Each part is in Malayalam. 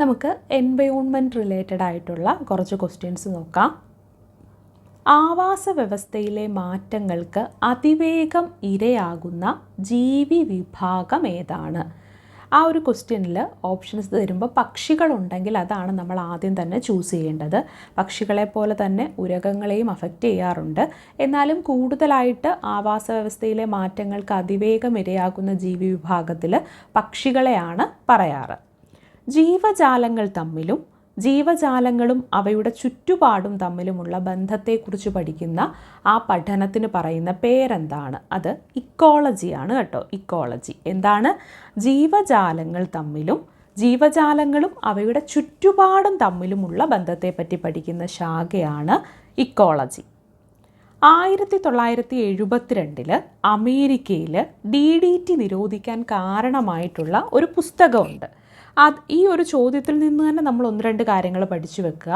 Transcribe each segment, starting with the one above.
നമുക്ക് എൻവയോൺമെൻറ്റ് റിലേറ്റഡ് ആയിട്ടുള്ള കുറച്ച് ക്വസ്റ്റ്യൻസ് നോക്കാം. ആവാസ വ്യവസ്ഥയിലെ മാറ്റങ്ങൾക്ക് അതിവേഗം ഇരയാകുന്ന ജീവി വിഭാഗം ഏതാണ്? ആ ഒരു ക്വസ്റ്റ്യനിൽ ഓപ്ഷൻസ് തരുമ്പോൾ പക്ഷികളുണ്ടെങ്കിൽ അതാണ് നമ്മൾ ആദ്യം തന്നെ ചൂസ് ചെയ്യേണ്ടത്. പക്ഷികളെ പോലെ തന്നെ ഉരഗങ്ങളെയും അഫക്റ്റ് ചെയ്യാറുണ്ട്. എന്നാലും കൂടുതലായിട്ട് ആവാസ വ്യവസ്ഥയിലെ മാറ്റങ്ങൾക്ക് അതിവേഗം ഇരയാകുന്ന ജീവി വിഭാഗത്തിൽ പക്ഷികളെയാണ് പറയാറ്. ജീവജാലങ്ങളും അവയുടെ ചുറ്റുപാടും തമ്മിലുമുള്ള ബന്ധത്തെക്കുറിച്ച് പഠിക്കുന്ന ആ പഠനത്തിന് പറയുന്ന പേരെന്താണ്? അത് ഇക്കോളജിയാണ് കേട്ടോ. ഇക്കോളജി എന്താണ്? ജീവജാലങ്ങളും അവയുടെ ചുറ്റുപാടും തമ്മിലുമുള്ള ബന്ധത്തെപ്പറ്റി പഠിക്കുന്ന ശാഖയാണ് ഇക്കോളജി. 1972 അമേരിക്കയിൽ DDT നിരോധിക്കാൻ കാരണമായിട്ടുള്ള ഒരു പുസ്തകമുണ്ട്. ഈ ഒരു ചോദ്യത്തിൽ നിന്ന് തന്നെ നമ്മൾ 1-2 കാര്യങ്ങൾ പഠിച്ചു വെക്കുക.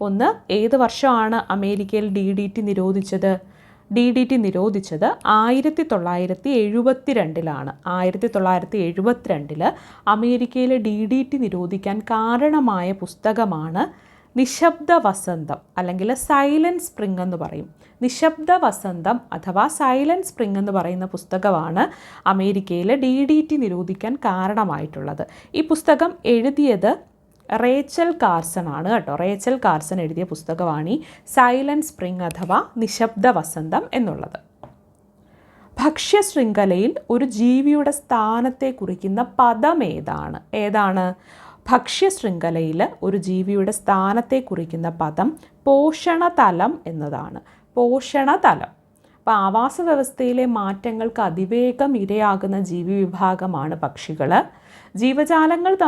ഒന്ന്, ഏത് വർഷമാണ് അമേരിക്കയിൽ DDT നിരോധിച്ചത്? DDT നിരോധിച്ചത് 1972 1972 അമേരിക്കയിൽ DDT നിരോധിക്കാൻ കാരണമായ പുസ്തകമാണ് നിശബ്ദ വസന്തം, അല്ലെങ്കിൽ സൈലന്റ് സ്പ്രിംഗ് എന്ന് പറയും. നിശബ്ദ വസന്തം അഥവാ സൈലന്റ് സ്പ്രിംഗ് എന്ന് പറയുന്ന പുസ്തകമാണ് അമേരിക്കയിൽ DDT നിരോധിക്കാൻ കാരണമായിട്ടുള്ളത്. ഈ പുസ്തകം എഴുതിയത് റേച്ചൽ കാർസൺ ആണ് കേട്ടോ. റേച്ചൽ കാർസൺ എഴുതിയ പുസ്തകമാണ് ഈ സൈലന്റ് സ്പ്രിംഗ് അഥവാ നിശബ്ദ വസന്തം എന്നുള്ളത്. ഭക്ഷ്യശൃംഖലയിൽ ഒരു ജീവിയുടെ സ്ഥാനത്തെ കുറിക്കുന്ന പദം ഏതാണ്? ഭക്ഷ്യശൃംഖലയിൽ ഒരു ജീവിയുടെ സ്ഥാനത്തെ കുറിക്കുന്ന പദം പോഷണതലം എന്നതാണ്. പോഷണതലം. അപ്പോൾ ആവാസ വ്യവസ്ഥയിലെ മാറ്റങ്ങൾക്ക് അതിവേഗം ഇരയാകുന്ന ജീവി വിഭാഗമാണ് പക്ഷികൾ. ജീവജാലങ്ങളും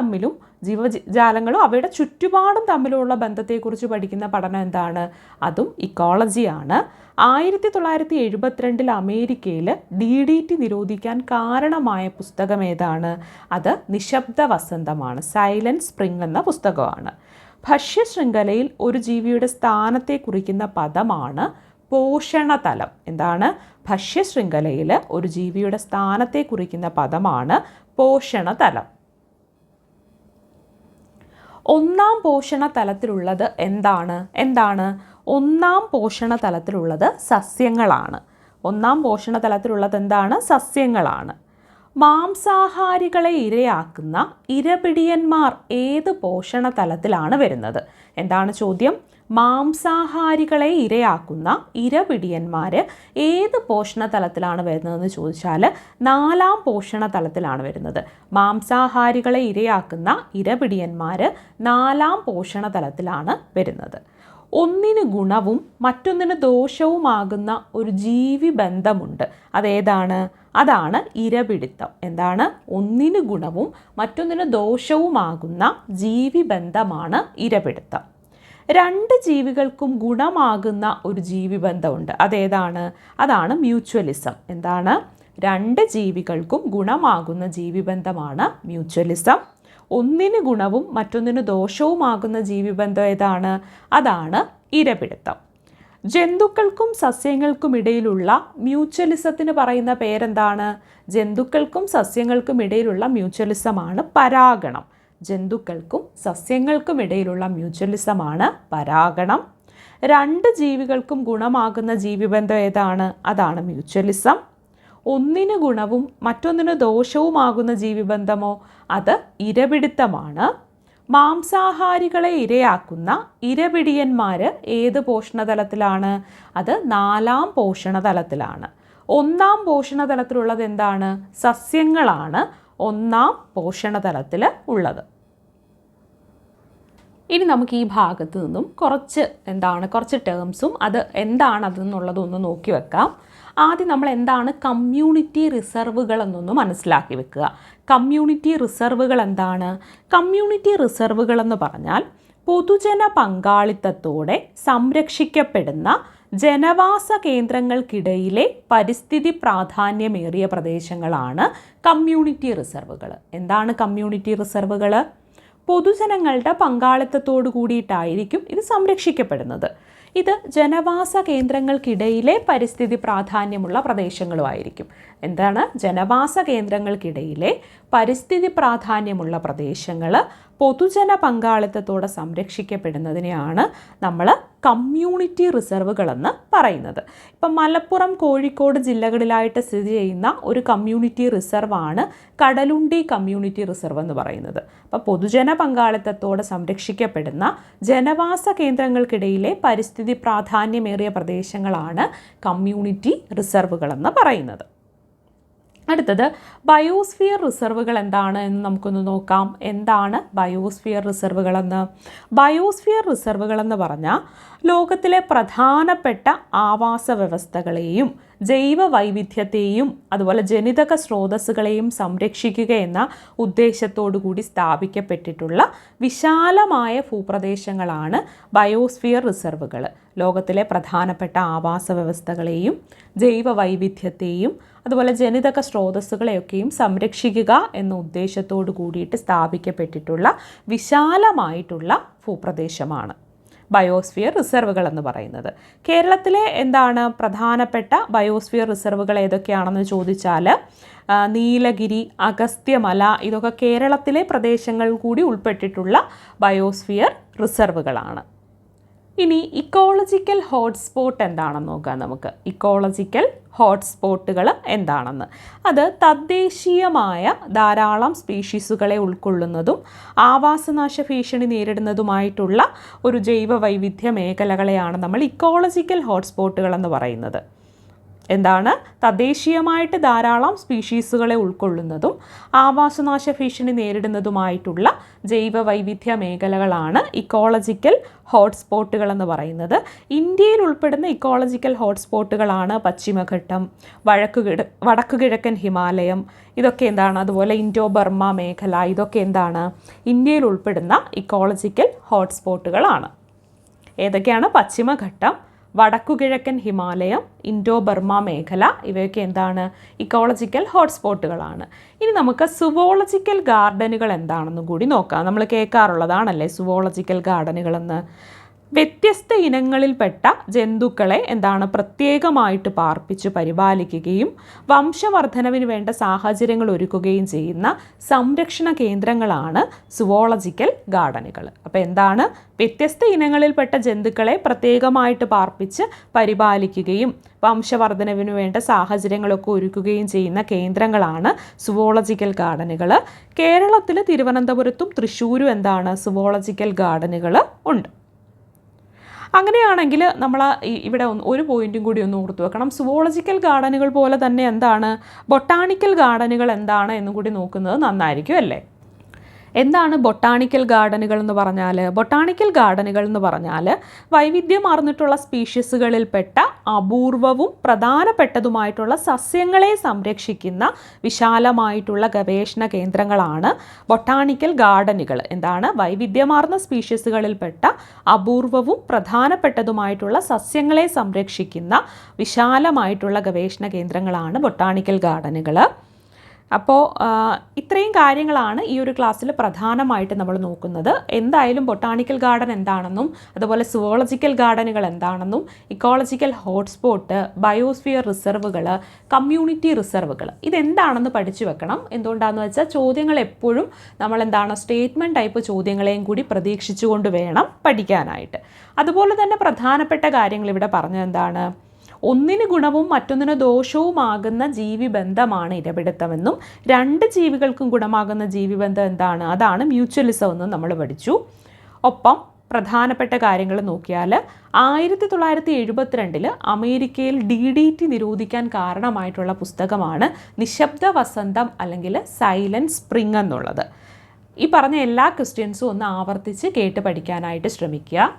അവയുടെ ചുറ്റുപാടും തമ്മിലുള്ള ബന്ധത്തെക്കുറിച്ച് പഠിക്കുന്ന പഠനം എന്താണ്? അതും ഇക്കോളജിയാണ്. 1972 അമേരിക്കയിൽ DDT നിരോധിക്കാൻ കാരണമായ പുസ്തകം ഏതാണ്? അത് നിശബ്ദ വസന്തമാണ്. സൈലന്റ് സ്പ്രിംഗ് എന്ന പുസ്തകമാണ്. ഭക്ഷ്യശൃംഖലയിൽ ഒരു ജീവിയുടെ സ്ഥാനത്തെ കുറിക്കുന്ന പദമാണ് പോഷണതലം. എന്താണ്? ഭക്ഷ്യശൃംഖലയിൽ ഒരു ജീവിയുടെ സ്ഥാനത്തെ കുറിക്കുന്ന പദമാണ് പോഷണതലം. ഒന്നാം പോഷണതലത്തിലുള്ളത് എന്താണ്? ഒന്നാം പോഷണതലത്തിലുള്ളത് സസ്യങ്ങളാണ്. ഒന്നാം പോഷണതലത്തിലുള്ളത് എന്താണ്? സസ്യങ്ങളാണ്. മാംസാഹാരികളെ ഇരയാക്കുന്ന ഇരപിടിയന്മാർ ഏത് പോഷണതലത്തിലാണ് വരുന്നത്? എന്താണ് ചോദ്യം? മാംസാഹാരികളെ ഇരയാക്കുന്ന ഇരപിടിയന്മാർ ഏത് പോഷണതലത്തിലാണ് വരുന്നതെന്ന് ചോദിച്ചാൽ 4-ാം പോഷണതലത്തിലാണ് വരുന്നത്. മാംസാഹാരികളെ ഇരയാക്കുന്ന ഇരപിടിയന്മാർ 4-ാം പോഷണതലത്തിലാണ് വരുന്നത്. ഒന്നിന് ഗുണവും മറ്റൊന്നിന് ദോഷവുമാകുന്ന ഒരു ജീവി ബന്ധമുണ്ട്. അതാണ് ഇരപിടിത്തം. എന്താണ്? ഒന്നിന് ഗുണവും മറ്റൊന്നിന് ദോഷവുമാകുന്ന ജീവി ബന്ധമാണ് ഇരപിടിത്തം. 2 ജീവികൾക്കും ഗുണമാകുന്ന ഒരു ജീവി ബന്ധമുണ്ട്. അതാണ് മ്യൂച്വലിസം. എന്താണ്? 2 ജീവികൾക്കും ഗുണമാകുന്ന ജീവിബന്ധമാണ് മ്യൂച്വലിസം. ഒന്നിന് ഗുണവും മറ്റൊന്നിന് ദോഷവുമാകുന്ന ജീവിബന്ധം അതാണ് ഇരപിടുത്തം. ജന്തുക്കൾക്കും സസ്യങ്ങൾക്കും ഇടയിലുള്ള മ്യൂച്വലിസത്തിന് പറയുന്ന പേരെന്താണ്? ജന്തുക്കൾക്കും സസ്യങ്ങൾക്കും ഇടയിലുള്ള മ്യൂച്വലിസമാണ് പരാഗണം. ജന്തുക്കൾക്കും സസ്യങ്ങൾക്കും ഇടയിലുള്ള മ്യൂച്വലിസമാണ് പരാഗണം. 2 ജീവികൾക്കും ഗുണമാകുന്ന ജീവിബന്ധം അതാണ് മ്യൂച്വലിസം. ഒന്നിന് ഗുണവും മറ്റൊന്നിന് ദോഷവുമാകുന്ന ജീവിബന്ധമോ? അത് ഇരപിടുത്തമാണ്. മാംസാഹാരികളെ ഇരയാക്കുന്ന ഇരപിടിയന്മാർ ഏത് പോഷണതലത്തിലാണ്? അത് 4-ാം പോഷണതലത്തിലാണ്. 1-ാം പോഷണതലത്തിലുള്ളത് എന്താണ്? സസ്യങ്ങളാണ് 1-ാം പോഷണതലത്തിൽ ഉള്ളത്. ഇനി നമുക്ക് ഈ ഭാഗത്ത് നിന്നും കുറച്ച് ടേംസും അതെന്നുള്ളതൊന്ന് നോക്കി വെക്കാം. ആദ്യം നമ്മൾ എന്താണ് കമ്മ്യൂണിറ്റി റിസർവുകൾ എന്നൊന്ന് മനസ്സിലാക്കി വെക്കുക. കമ്മ്യൂണിറ്റി റിസർവുകൾ എന്താണ്? കമ്മ്യൂണിറ്റി റിസർവുകൾ എന്ന് പറഞ്ഞാൽ പൊതുജന പങ്കാളിത്തത്തോടെ സംരക്ഷിക്കപ്പെടുന്ന ജനവാസ കേന്ദ്രങ്ങൾക്കിടയിലെ പരിസ്ഥിതി പ്രാധാന്യമേറിയ പ്രദേശങ്ങളാണ് കമ്മ്യൂണിറ്റി റിസർവുകൾ. എന്താണ് കമ്മ്യൂണിറ്റി റിസർവുകൾ? പൊതുജനങ്ങളുടെ പങ്കാളിത്തത്തോടു കൂടിയിട്ടായിരിക്കും ഇത് സംരക്ഷിക്കപ്പെടുന്നത്. ഇത് ജനവാസ കേന്ദ്രങ്ങൾക്കിടയിലെ പരിസ്ഥിതി പ്രാധാന്യമുള്ള പ്രദേശങ്ങളുമായിരിക്കും. എന്താണ്? ജനവാസ കേന്ദ്രങ്ങൾക്കിടയിലെ പരിസ്ഥിതി പ്രാധാന്യമുള്ള പ്രദേശങ്ങൾ പൊതുജന പങ്കാളിത്തത്തോടെ സംരക്ഷിക്കപ്പെടുന്നതിനെയാണ് നമ്മൾ കമ്മ്യൂണിറ്റി റിസർവുകളെന്ന് പറയുന്നത്. ഇപ്പം മലപ്പുറം, കോഴിക്കോട് ജില്ലകളിലായിട്ട് സ്ഥിതി ചെയ്യുന്ന ഒരു കമ്മ്യൂണിറ്റി റിസർവാണ് കടലുണ്ടി കമ്മ്യൂണിറ്റി റിസർവ് എന്ന് പറയുന്നത്. അപ്പോൾ പൊതുജന പങ്കാളിത്തത്തോടെ സംരക്ഷിക്കപ്പെടുന്ന ജനവാസ കേന്ദ്രങ്ങൾക്കിടയിലെ പരിസ്ഥിതി പ്രാധാന്യമേറിയ പ്രദേശങ്ങളാണ് കമ്മ്യൂണിറ്റി റിസർവുകളെന്ന് പറയുന്നത്. അടുത്തത് ബയോസ്ഫിയർ റിസർവുകൾ എന്താണ് എന്ന് നമുക്കൊന്ന് നോക്കാം. എന്താണ് ബയോസ്ഫിയർ റിസർവുകളെന്ന്? ബയോസ്ഫിയർ റിസർവുകളെന്ന് പറഞ്ഞാൽ ലോകത്തിലെ പ്രധാനപ്പെട്ട ആവാസ വ്യവസ്ഥകളെയും ജൈവ വൈവിധ്യത്തെയും അതുപോലെ ജനിതക സ്രോതസ്സുകളെയും സംരക്ഷിക്കുക എന്ന ഉദ്ദേശത്തോടു കൂടി സ്ഥാപിക്കപ്പെട്ടിട്ടുള്ള വിശാലമായ ഭൂപ്രദേശങ്ങളാണ് ബയോസ്ഫിയർ റിസർവുകൾ. ലോകത്തിലെ പ്രധാനപ്പെട്ട ആവാസ വ്യവസ്ഥകളെയും ജൈവ വൈവിധ്യത്തെയും അതുപോലെ ജനിതക സ്രോതസ്സുകളെയൊക്കെയും സംരക്ഷിക്കുക എന്ന ഉദ്ദേശത്തോടു കൂടിയിട്ട് സ്ഥാപിക്കപ്പെട്ടിട്ടുള്ള വിശാലമായിട്ടുള്ള ഭൂപ്രദേശമാണ് ബയോസ്ഫിയർ റിസർവുകൾ എന്ന് പറയുന്നത്. കേരളത്തിലെ എന്താണ് പ്രധാനപ്പെട്ട ബയോസ്ഫിയർ റിസർവുകൾ ഏതൊക്കെയാണെന്ന് ചോദിച്ചാൽ നീലഗിരി, അഗസ്ത്യമല, ഇതൊക്കെ കേരളത്തിലെ പ്രദേശങ്ങൾ കൂടി ഉൾപ്പെട്ടിട്ടുള്ള ബയോസ്ഫിയർ റിസർവുകളാണ്. ഇനി ഇക്കോളജിക്കൽ ഹോട്ട്സ്പോട്ട് എന്താണെന്ന് നോക്കാം നമുക്ക്. ഇക്കോളജിക്കൽ ഹോട്ട്സ്പോട്ടുകൾ എന്താണെന്ന്, അത് തദ്ദേശീയമായ ധാരാളം സ്പീഷീസുകളെ ഉൾക്കൊള്ളുന്നതും ആവാസനാശ ഭീഷണി നേരിടുന്നതുമായിട്ടുള്ള ഒരു ജൈവ വൈവിധ്യ മേഖലകളെയാണ് നമ്മൾ ഇക്കോളജിക്കൽ ഹോട്ട്സ്പോട്ടുകൾ എന്ന് പറയുന്നത്. എന്താണ്? തദ്ദേശീയമായിട്ട് ധാരാളം സ്പീഷീസുകളെ ഉൾക്കൊള്ളുന്നതും ആവാസനാശ ഭീഷണി നേരിടുന്നതുമായിട്ടുള്ള ജൈവ വൈവിധ്യ മേഖലകളാണ് ഇക്കോളജിക്കൽ ഹോട്ട്സ്പോട്ടുകൾ എന്ന് പറയുന്നത്. ഇന്ത്യയിൽ ഉൾപ്പെടുന്ന ഇക്കോളജിക്കൽ ഹോട്ട്സ്പോട്ടുകളാണ് പശ്ചിമഘട്ടം, വടക്കുകിഴക്കൻ ഹിമാലയം, ഇതൊക്കെ എന്താണ്? അതുപോലെ ഇൻഡോ ബർമ മേഖല, ഇതൊക്കെ എന്താണ്? ഇന്ത്യയിൽ ഉൾപ്പെടുന്ന ഇക്കോളജിക്കൽ ഹോട്ട്സ്പോട്ടുകളാണ്. ഏതൊക്കെയാണ്? പശ്ചിമഘട്ടം, വടക്കുകിഴക്കൻ ഹിമാലയം, ഇൻഡോ ബർമ മേഖല, ഇവയൊക്കെ എന്താണ്? ഇക്കോളജിക്കൽ ഹോട്ട്സ്പോട്ടുകളാണ്. ഇനി നമുക്ക് സുവോളജിക്കൽ ഗാർഡനുകൾ എന്താണെന്നും കൂടി നോക്കാം. നമ്മൾ കേൾക്കാറുള്ളതാണല്ലേ സുവോളജിക്കൽ ഗാർഡനുകളെന്ന്. വ്യത്യസ്ത ഇനങ്ങളിൽപ്പെട്ട ജന്തുക്കളെ എന്താണ് പ്രത്യേകമായിട്ട് പാർപ്പിച്ച് പരിപാലിക്കുകയും വംശവർദ്ധനവിന് വേണ്ട സാഹചര്യങ്ങൾ ഒരുക്കുകയും ചെയ്യുന്ന സംരക്ഷണ കേന്ദ്രങ്ങളാണ് സുവോളജിക്കൽ ഗാർഡനുകൾ. അപ്പോൾ എന്താണ്? വ്യത്യസ്ത ഇനങ്ങളിൽപ്പെട്ട ജന്തുക്കളെ പ്രത്യേകമായിട്ട് പാർപ്പിച്ച് പരിപാലിക്കുകയും വംശവർദ്ധനവിന് വേണ്ട സാഹചര്യങ്ങളൊക്കെ ഒരുക്കുകയും ചെയ്യുന്ന കേന്ദ്രങ്ങളാണ് സുവോളജിക്കൽ ഗാർഡനുകൾ. കേരളത്തിൽ തിരുവനന്തപുരത്തും തൃശ്ശൂരും എന്താണ്? സുവോളജിക്കൽ ഗാർഡനുകൾ ഉണ്ട്. അങ്ങനെയാണെങ്കിൽ നമ്മൾ ഇവിടെ ഒരു പോയിൻറ്റും കൂടി ഒന്ന് ഓർത്തു വെക്കണം. സുവോളജിക്കൽ ഗാർഡനുകൾ പോലെ തന്നെ എന്താണ് ബൊട്ടാണിക്കൽ ഗാർഡനുകൾ എന്താണ് എന്നും കൂടി നോക്കുന്നത് നന്നായിരിക്കും അല്ലേ? എന്താണ് ബൊട്ടാണിക്കൽ ഗാർഡനുകൾ എന്ന് പറഞ്ഞാൽ? ബൊട്ടാണിക്കൽ ഗാർഡനുകൾ എന്ന് പറഞ്ഞാൽ വൈവിധ്യമാർന്നിട്ടുള്ള സ്പീഷീസുകളിൽപ്പെട്ട അപൂർവവും പ്രധാനപ്പെട്ടതുമായിട്ടുള്ള സസ്യങ്ങളെ സംരക്ഷിക്കുന്ന വിശാലമായിട്ടുള്ള ഗവേഷണ കേന്ദ്രങ്ങളാണ് ബൊട്ടാണിക്കൽ ഗാർഡനുകൾ. എന്താണ്? വൈവിധ്യമാർന്ന സ്പീഷീസുകളിൽപ്പെട്ട അപൂർവവും പ്രധാനപ്പെട്ടതുമായിട്ടുള്ള സസ്യങ്ങളെ സംരക്ഷിക്കുന്ന വിശാലമായിട്ടുള്ള ഗവേഷണ കേന്ദ്രങ്ങളാണ് ബൊട്ടാണിക്കൽ ഗാർഡനുകൾ. അപ്പോൾ ഇത്രയും കാര്യങ്ങളാണ് ഈ ഒരു ക്ലാസ്സിൽ പ്രധാനമായിട്ട് നമ്മൾ നോക്കുന്നത്. എന്തായാലും ബൊട്ടാണിക്കൽ ഗാർഡൻ എന്താണെന്നും അതുപോലെ സുവോളജിക്കൽ ഗാർഡനുകൾ എന്താണെന്നും ഇക്കോളജിക്കൽ ഹോട്ട്സ്പോട്ട്, ബയോസ്ഫിയർ റിസർവുകൾ, കമ്മ്യൂണിറ്റി റിസർവുകൾ ഇതെന്താണെന്ന് പഠിച്ചു വെക്കണം. എന്തുകൊണ്ടാണെന്ന് വെച്ചാൽ ചോദ്യങ്ങൾ എപ്പോഴും നമ്മൾ എന്താണ് സ്റ്റേറ്റ്മെൻറ്റ് ടൈപ്പ് ചോദ്യങ്ങളെയും കൂടി പ്രതീക്ഷിച്ചുകൊണ്ട് വേണം പഠിക്കാനായിട്ട്. അതുപോലെ തന്നെ പ്രധാനപ്പെട്ട കാര്യങ്ങൾ ഇവിടെ പറഞ്ഞത് എന്താണ്? ഒന്നിന് ഗുണവും മറ്റൊന്നിന് ദോഷവുമാകുന്ന ജീവിബന്ധമാണ് ഇരപിടുത്തമെന്നും രണ്ട് ജീവികൾക്കും ഗുണമാകുന്ന ജീവിബന്ധം എന്താണ്? അതാണ് മ്യൂച്വലിസം എന്നും നമ്മൾ പഠിച്ചു. ഒപ്പം പ്രധാനപ്പെട്ട കാര്യങ്ങൾ നോക്കിയാൽ 1972 അമേരിക്കയിൽ DDT നിരോധിക്കാൻ കാരണമായിട്ടുള്ള പുസ്തകമാണ് നിശബ്ദ വസന്തം അല്ലെങ്കിൽ സൈലൻറ്റ് സ്പ്രിംഗ് എന്നുള്ളത്. ഈ പറഞ്ഞ എല്ലാ ക്വസ്റ്റ്യൻസും ഒന്ന് ആവർത്തിച്ച് കേട്ട് പഠിക്കാനായിട്ട് ശ്രമിക്കുക.